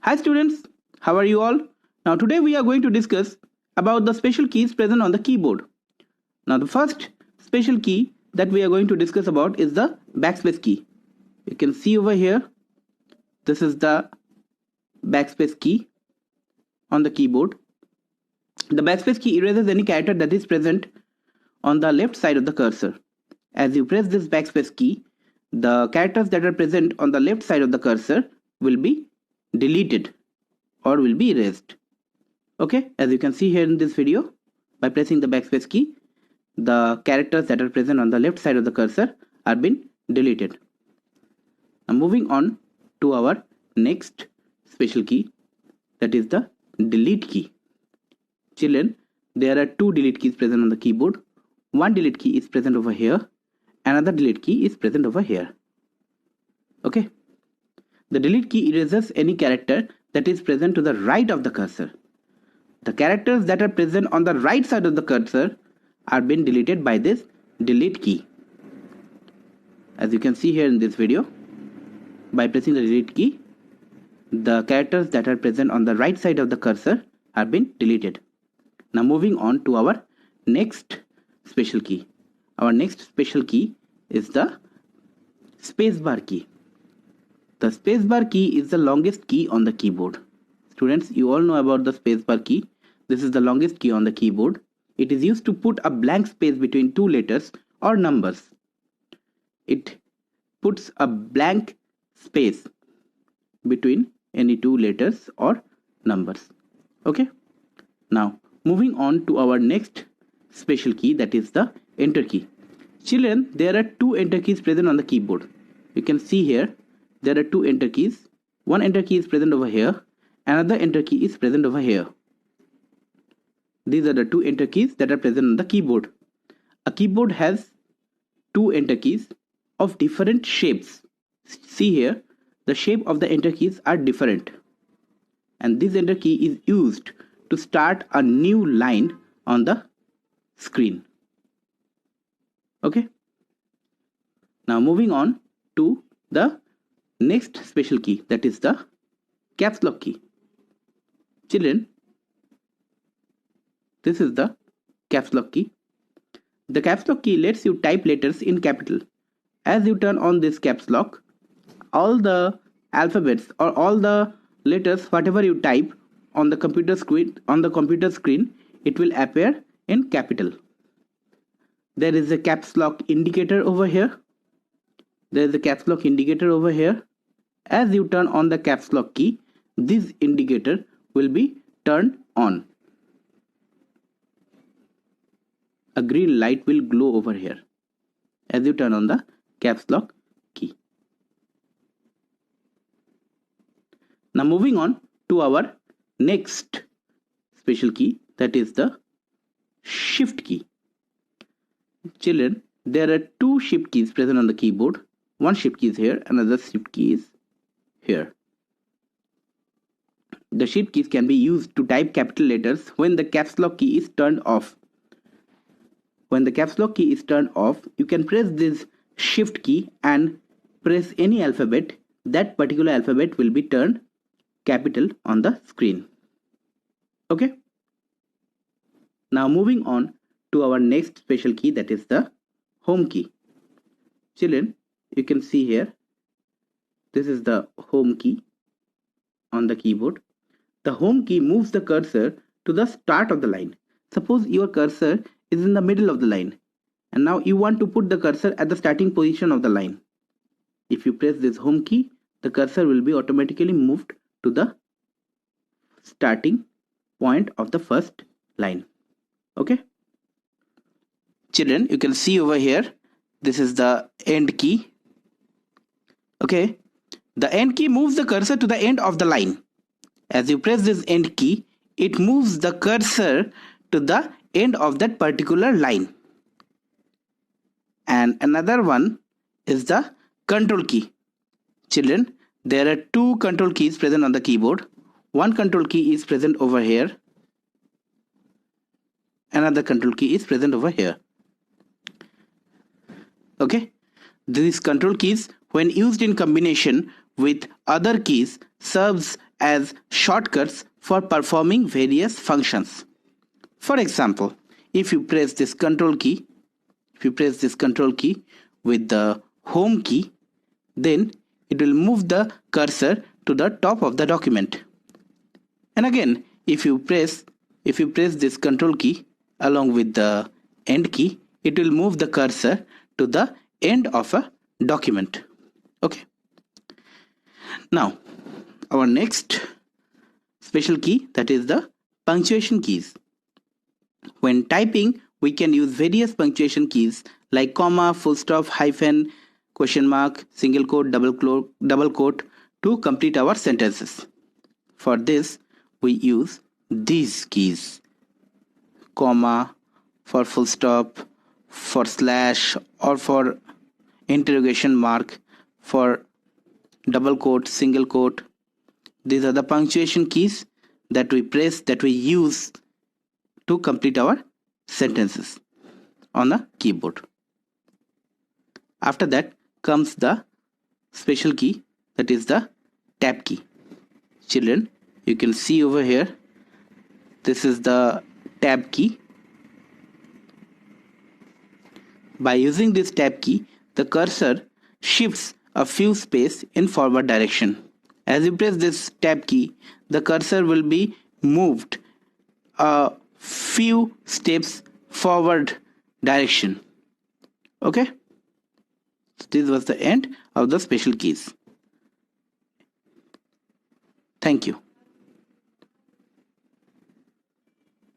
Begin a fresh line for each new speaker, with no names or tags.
Hi students, how are you all? Now today we are going to discuss about the special keys present on the keyboard. Now the first special key that we are going to discuss about is the backspace key. You can see over here, this is the backspace key on the keyboard. The backspace key erases any character that is present on the left side of the cursor. As you press this backspace key, the characters that are present on the left side of the cursor will be deleted or will be erased. Okay, as you can see here in this video, by pressing the backspace key, the characters that are present on the left side of the cursor are been deleted. Now moving on to our next special key, that is the delete key. Children, there are two delete keys present on the keyboard. One delete key is present over here, another delete key is present over here. Okay, the delete key erases any character that is present to the right of the cursor. The characters that are present on the right side of the cursor are being deleted by this delete key. As you can see here in this video, by pressing the delete key, the characters that are present on the right side of the cursor are being deleted. Now moving on to our next special key. Our next special key is the spacebar key. The spacebar key is the longest key on the keyboard. Students, you all know about the spacebar key. This is the longest key on the keyboard. It is used to put a blank space between two letters or numbers. It puts a blank space between any two letters or numbers. Okay. Now, moving on to our next special key, that is the enter key. Children, there are two enter keys present on the keyboard. You can see here, there are two enter keys. One enter key is present over here. Another enter key is present over here. These are the two enter keys that are present on the keyboard. A keyboard has two enter keys of different shapes. See here, the shape of the enter keys are different. And this enter key is used to start a new line on the screen. Okay. Now moving on to the next special key, that is the caps lock key. Children, this is the caps lock key. The caps lock key lets you type letters in capital. As you turn on this caps lock, all the alphabets or all the letters, whatever you type on the computer screen, it will appear in capital. There is a caps lock indicator over here. There is a caps lock indicator over here. As you turn on the caps lock key, this indicator will be turned on. A green light will glow over here as you turn on the caps lock key. Now moving on to our next special key, that is the shift key. Children, there are two shift keys present on the keyboard. One shift key is here, another shift key is here. The shift keys can be used to type capital letters when the caps lock key is turned off. When the caps lock key is turned off, you can press this shift key and press any alphabet. That particular alphabet will be turned capital on the screen. Okay. Now moving on to our next special key, that is the home key. Children, you can see here, this is the home key on the keyboard. The home key moves the cursor to the start of the line. Suppose your cursor is in the middle of the line and now you want to put the cursor at the starting position of the line. If you press this home key, the cursor will be automatically moved to the starting point of the first line. Okay. Children, you can see over here, this is the end key. Okay. The end key moves the cursor to the end of the line. As you press this end key, it moves the cursor to the end of that particular line. And another one is the control key. Children, there are two control keys present on the keyboard. One control key is present over here. Another control key is present over here. Okay. These control keys, when used in combination with other keys, serves as shortcuts for performing various functions. For example, if you press this control key with the home key, then it will move the cursor to the top of the document. And again, if you press this control key along with the end key, it will move the cursor to the end of a document. Okay. Now, our next special key, that is the punctuation keys. When typing, we can use various punctuation keys like comma, full stop, hyphen, question mark, single quote, double quote to complete our sentences. For this, we use these keys: comma for full stop, for slash or for interrogation mark, for double quote, single quote. These are the punctuation keys that we use to complete our sentences on the keyboard. After that comes the special key, that is the tab key. Children, you can see over here, this is the tab key. By using this tab key, the cursor shifts a few space in forward direction. As you press this tab key, the cursor will be moved a few steps forward direction. Okay? This was the end of the special keys. Thank you.